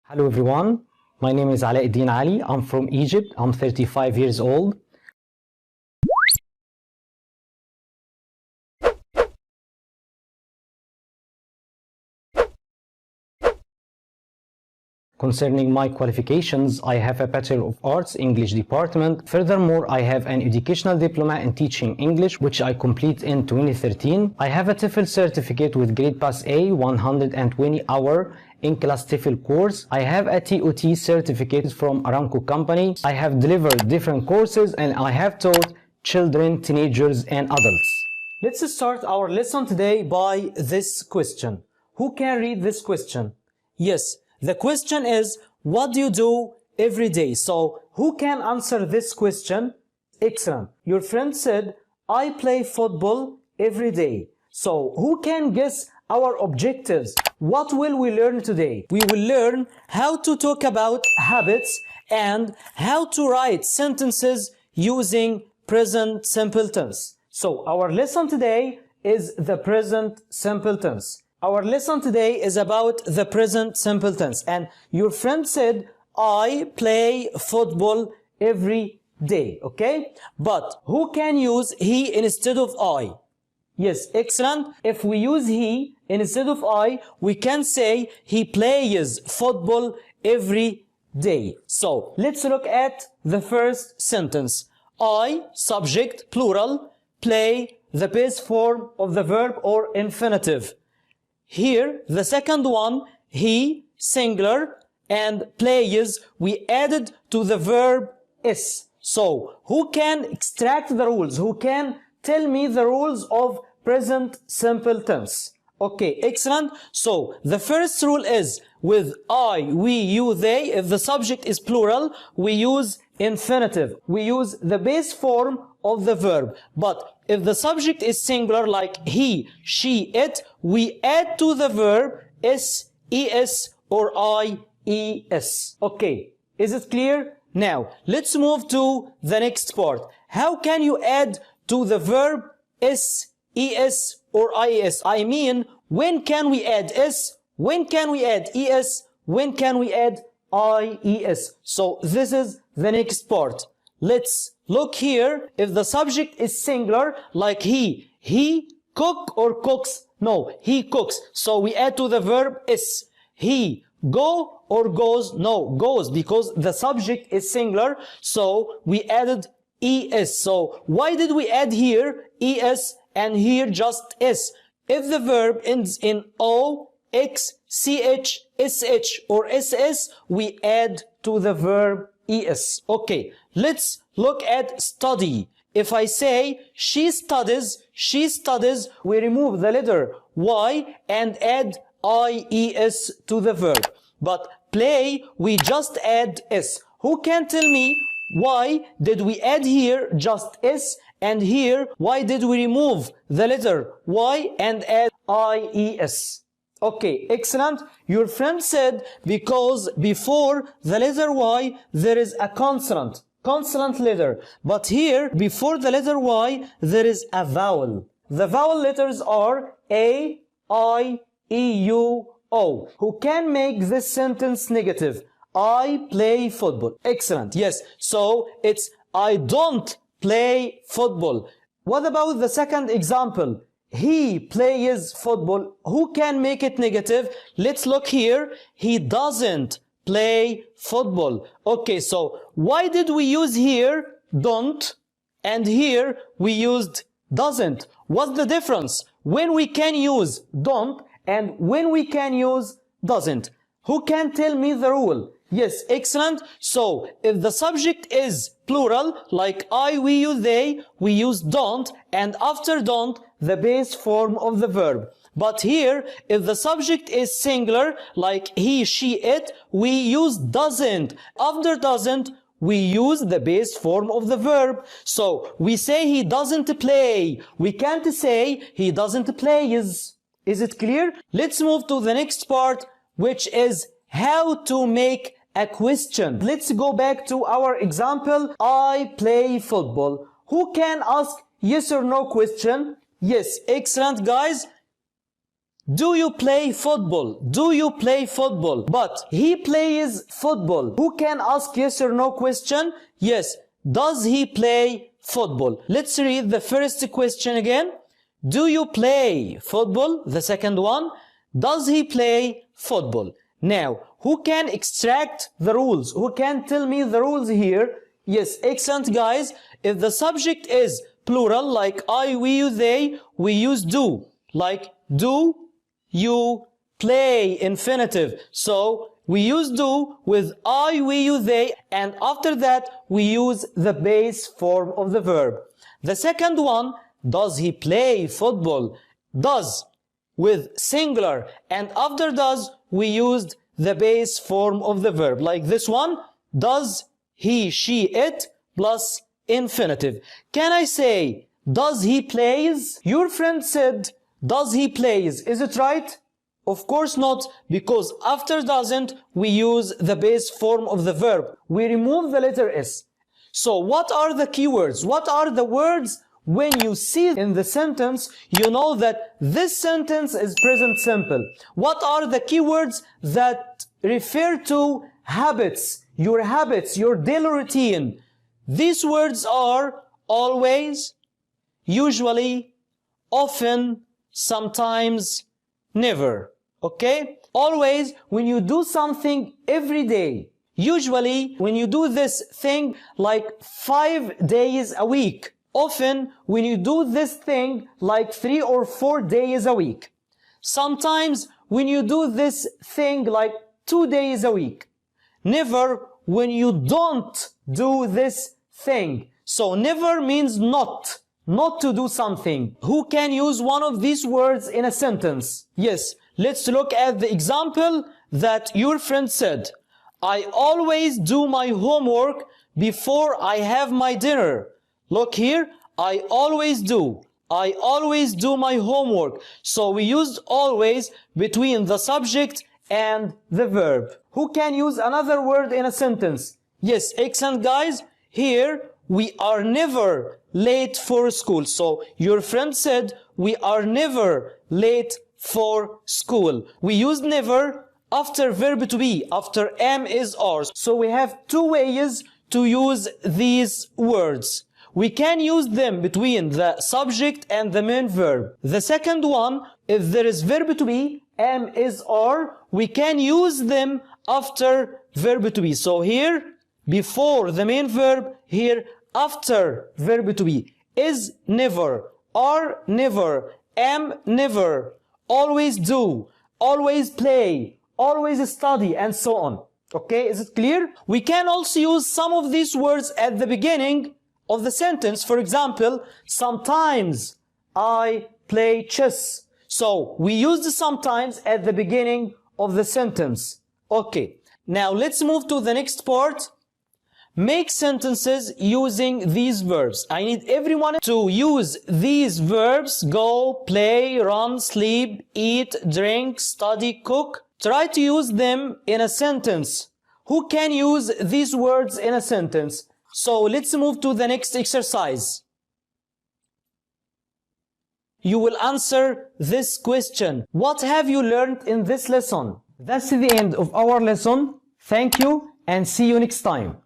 Hello everyone, my name is Alauddin Ali. I'm from Egypt. I'm 35 years old. Concerning my qualifications, I have a Bachelor of Arts English department. Furthermore, I have an educational diploma in teaching English, which I complete in 2013. I have a TOEFL certificate with Grade Pass A, 120-hour in-class TOEFL course. I have a TOT certificate from Aramco company. I have delivered different courses and I have taught children, teenagers and adults. Let's start our lesson today by this question. Who can read this question? Yes. The question is, what do you do every day? So, who can answer this question? Excellent. Your friend said, I play football every day. So, who can guess our objectives? What will we learn today? We will learn how to talk about habits and how to write sentences using present simple tense. So, our lesson today is the present simple tense. Our lesson today is about the present simple tense. And your friend said, I play football every day. Okay? But who can use he instead of I? Yes, excellent. If we use he instead of I, we can say he plays football every day. So, let's look at the first sentence. I, subject, plural, play, the base form of the verb or infinitive. Here, the second one, he, singular, and plays, we added to the verb is. So, who can extract the rules? Who can tell me the rules of present simple tense? Okay, excellent. So, the first rule is, with I, we, you, they, if the subject is plural, we use infinitive. We use the base form of the verb. But if the subject is singular like he, she, it, we add to the verb s, es or ies. Okay, is it clear? Now, let's move to the next part. How can you add to the verb s, es or ies? I mean, when can we add s? When can we add es? When can we add ies? So, this is the next part. Let's look here. If the subject is singular, like he cook or cooks? No, he cooks. So we add to the verb is. He go or goes? No, goes, because the subject is singular. So we added es. So why did we add here es and here just s? If the verb ends in o, x, ch, sh or ss, we add to the verb es. Okay, let's look at study. If I say she studies, we remove the letter y and add ies to the verb. But play, we just add s. Who can tell me why did we add here just s and here why did we remove the letter y and add ies? Okay, excellent. Your friend said because before the letter y there is a consonant letter. But here before the letter y there is a vowel. The vowel letters are a, I, e, u, o. Who can make this sentence negative? I play football. Excellent. Yes. So it's I don't play football. What about the second example? He plays football. Who can make it negative? Let's look here. He doesn't play football. Okay, so why did we use here don't and here we used doesn't? What's the difference when we can use don't and when we can use doesn't? Who can tell me the rule? Yes, excellent. So, if the subject is plural, like I, we, you, they, we use don't, and after don't, the base form of the verb. But here, if the subject is singular, like he, she, it, we use doesn't. After doesn't, we use the base form of the verb. So, we say he doesn't play. We can't say he doesn't play. Is it clear? Let's move to the next part, which is how to make a question. Let's go back to our example. I play football. Who can ask yes or no question? Yes, excellent guys. Do you play football? Do you play football? But he plays football. Who can ask yes or no question? Yes. Does he play football? Let's read the first question again. Do you play football? The second one. Does he play football? Now, who can extract the rules? Who can tell me the rules here? Yes, excellent guys. If the subject is plural, like I, we, you, they, we use do. Like do, you, play, infinitive. So we use do with I, we, you, they, and after that we use the base form of the verb. The second one, does he play football? Does with singular, and after does we used the base form of the verb. Like this one, does he, she, it, plus infinitive. Can I say, does he plays? Your friend said, does he plays? Is it right? Of course not, because after doesn't, we use the base form of the verb. We remove the letter S. So what are the keywords? What are the words when you see in the sentence, you know that this sentence is present simple? What are the keywords that refer to habits, your daily routine? These words are always, usually, often, sometimes, never. Okay? Always, when you do something every day. Usually, when you do this thing like 5 days a week. Often, when you do this thing like 3 or 4 days a week. Sometimes, when you do this thing like 2 days a week. Never, when you don't do this thing. So, never means not to do something. Who can use one of these words in a sentence? Yes, let's look at the example that your friend said. I always do my homework before I have my dinner. Look here, I always do my homework. So we used always between the subject and the verb. Who can use another word in a sentence? Yes, excellent guys. Here, we are never late for school. So your friend said, we are never late for school. We use never after verb to be, after am, is, are. So we have 2 ways to use these words. We can use them between the subject and the main verb. The second one, if there is verb to be, am, is, are, we can use them after verb to be. So here, before the main verb, here, after verb to be. Is, never. Are, never. Am, never. Always do. Always play. Always study, and so on. Okay, is it clear? We can also use some of these words at the beginning of the sentence. For example, sometimes I play chess. So we use the sometimes at the beginning of the sentence. Okay, now let's move to the next part. Make sentences using these verbs. I need everyone to use these verbs: go, play, run, sleep, eat, drink, study, cook. Try to use them in a sentence. Who can use these words in a sentence? So let's move to the next exercise. You will answer this question. What have you learned in this lesson? That's the end of our lesson. Thank you and see you next time.